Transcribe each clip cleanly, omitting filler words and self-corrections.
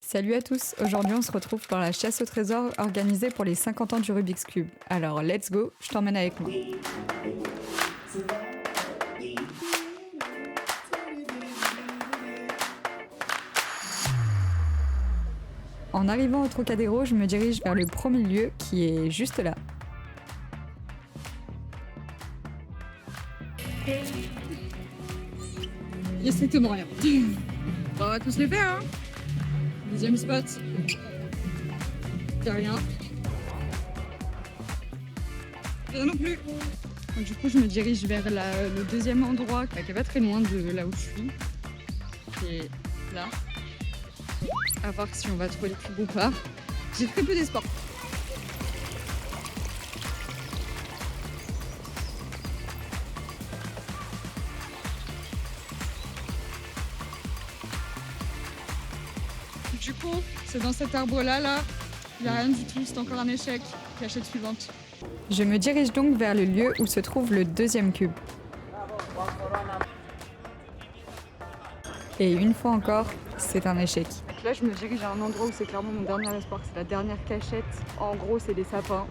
Salut à tous, aujourd'hui on se retrouve pour la chasse au trésor organisée pour les 50 ans du Rubik's Cube. Alors let's go, je t'emmène avec moi. En arrivant au Trocadéro, je me dirige vers le premier lieu qui est juste là. Il y a strictement rien. On va tous les faire, hein. Deuxième spot. Y'a rien. Rien non plus. Donc, du coup, je me dirige vers le deuxième endroit qui est pas très loin de là où je suis. Qui est là. À voir si on va trouver les cubes ou pas. J'ai très peu d'espoir. Du coup, c'est dans cet arbre-là, il n'y a rien du tout, c'est encore un échec. Cachette suivante. Je me dirige donc vers le lieu où se trouve le deuxième cube. Et une fois encore, c'est un échec. Donc là, je me dirige à un endroit où c'est clairement mon dernier espoir, c'est la dernière cachette. En gros, c'est des sapins.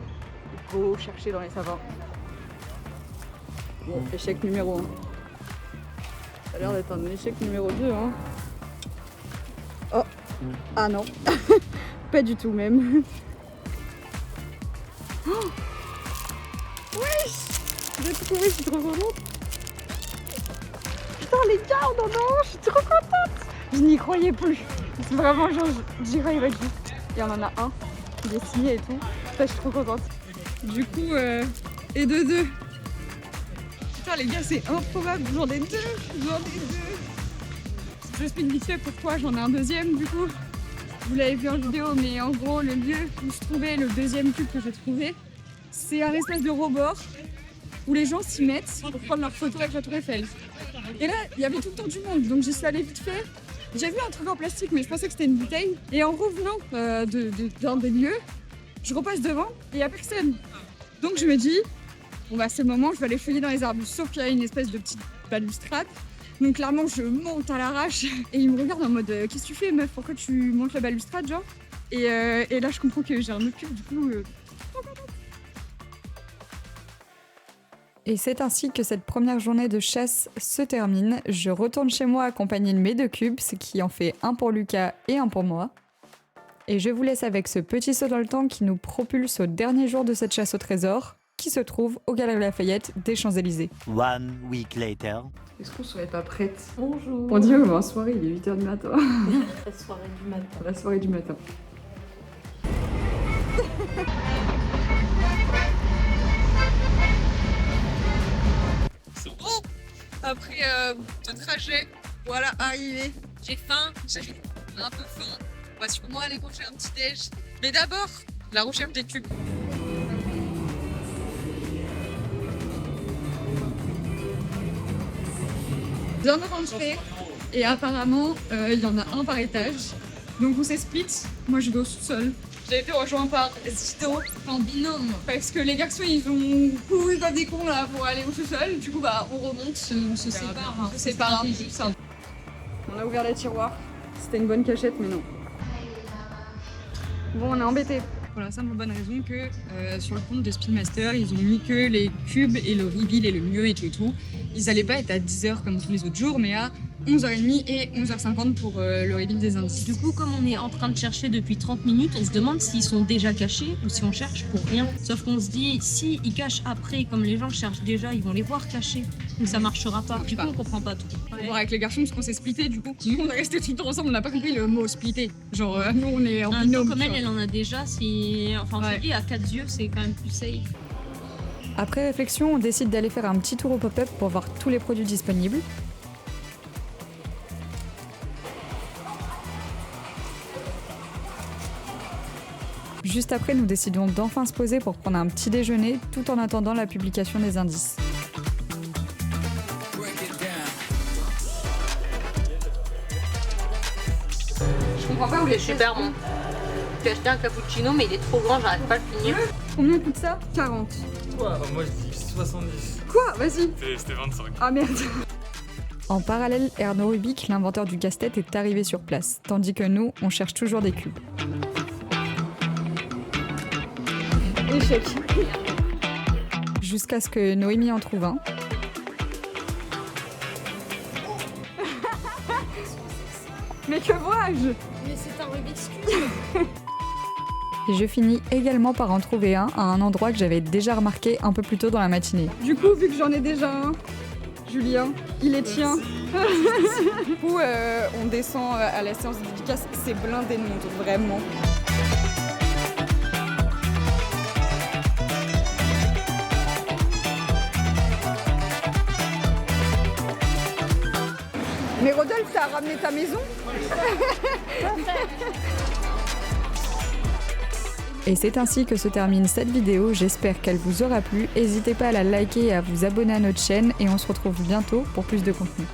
Il faut chercher dans les sapins. Bon, échec numéro 1. Ça a l'air d'être un échec numéro 2, hein. Oh, ah non, pas du tout même. Oh, oui, j'ai trouvé, je suis trop contente. Putain les gars, non, je suis trop contente. Je n'y croyais plus. C'est vraiment genre, j'y croyais juste. Il y en a un, il est signé et tout. Putain, je suis trop contente. Du coup, et de deux. Putain les gars, c'est improbable, j'en ai deux. Je explique vite fait pourquoi j'en ai un deuxième du coup. Vous l'avez vu en vidéo, mais en gros, le lieu où je trouvais le deuxième cube que j'ai trouvé, c'est un espèce de rebord où les gens s'y mettent pour prendre leurs photos avec la tour Eiffel. Et là, il y avait tout le temps du monde, donc j'y suis allée vite fait. J'ai vu un truc en plastique, mais je pensais que c'était une bouteille. Et en revenant dans des lieux, je repasse devant et il n'y a personne. Donc je me dis, bon bah c'est le moment, je vais aller fouiller dans les arbres. Sauf qu'il y a une espèce de petite balustrade. Donc clairement, je monte à l'arrache et il me regarde en mode qu'est-ce que tu fais meuf, pourquoi tu montes la balustrade genre et là je comprends que j'ai un autre cube du coup. Et c'est ainsi que cette première journée de chasse se termine. Je retourne chez moi accompagnée de mes deux cubes, ce qui en fait un pour Lucas et un pour moi. Et je vous laisse avec ce petit saut dans le temps qui nous propulse au dernier jour de cette chasse au trésor, qui se trouve aux Galeries Lafayette des Champs-Élysées. One week later. Est-ce qu'on serait pas prête? Bonjour. On dirait qu'on va en soirée, il est 8h du matin. La soirée du matin. La soirée du matin. Bon, après deux trajets, voilà, arrivé. J'ai faim, j'ai un peu faim. On va sûrement aller manger un petit déj. Mais d'abord, la recherche des cubes. Je viens de rentrer et apparemment il y en a un par étage. Donc on s'est split. Moi je vais au sous-sol. J'ai été rejoint par Zito en binôme parce que les garçons ils ont couru comme des cons là pour aller au sous-sol. Du coup bah on remonte, on se sépare. On se sépare un peu. On a ouvert les tiroirs. C'était une bonne cachette mais non. Bon on est embêtés. Pour la simple bonne raison que sur le compte de Speedmaster, ils ont mis que les cubes et le reveal et le lieu et tout. Ils allaient pas être à 10h comme tous les autres jours, mais à 11h30 et 11h50 pour le reveal des indices. Du coup, comme on est en train de chercher depuis 30 minutes, on se demande s'ils sont déjà cachés ou si on cherche pour rien. Sauf qu'on se dit, si ils cachent après, comme les gens cherchent déjà, ils vont les voir cachés. Donc ça marchera pas. Du coup, on comprend pas tout. On va voir avec les garçons parce qu'on s'est splitté du coup. Nous on est restés tout le temps ensemble, on n'a pas compris le mot splitté. Genre nous on est en binôme. Comme elle en a déjà, enfin on se dit à 4 yeux, c'est quand même plus safe. Après réflexion, on décide d'aller faire un petit tour au pop-up pour voir tous les produits disponibles. Juste après, nous décidons d'enfin se poser pour prendre un petit déjeuner tout en attendant la publication des indices. Je comprends pas où les Super bon. J'ai acheté un cappuccino, mais il est trop grand, j'arrive pas à le finir. Combien coûte ça? 40. Quoi? Moi je dis 70. Quoi? Vas-y. C'était 25. Ah merde. En parallèle, Erno Rubik, l'inventeur du casse-tête, est arrivé sur place, tandis que nous, on cherche toujours des cubes. Échec. Jusqu'à ce que Noémie en trouve un. Mais que vois-je? Mais c'est un Rubik's Cube. Et je finis également par en trouver un à un endroit que j'avais déjà remarqué un peu plus tôt dans la matinée. Du coup, vu que j'en ai déjà un, Julien, il est tien. Du coup, on descend à la séance de dédicace, c'est blindé de monde, vraiment. Mais Rodolphe, t'as ramené ta maison? Et c'est ainsi que se termine cette vidéo, j'espère qu'elle vous aura plu. N'hésitez pas à la liker et à vous abonner à notre chaîne et on se retrouve bientôt pour plus de contenu.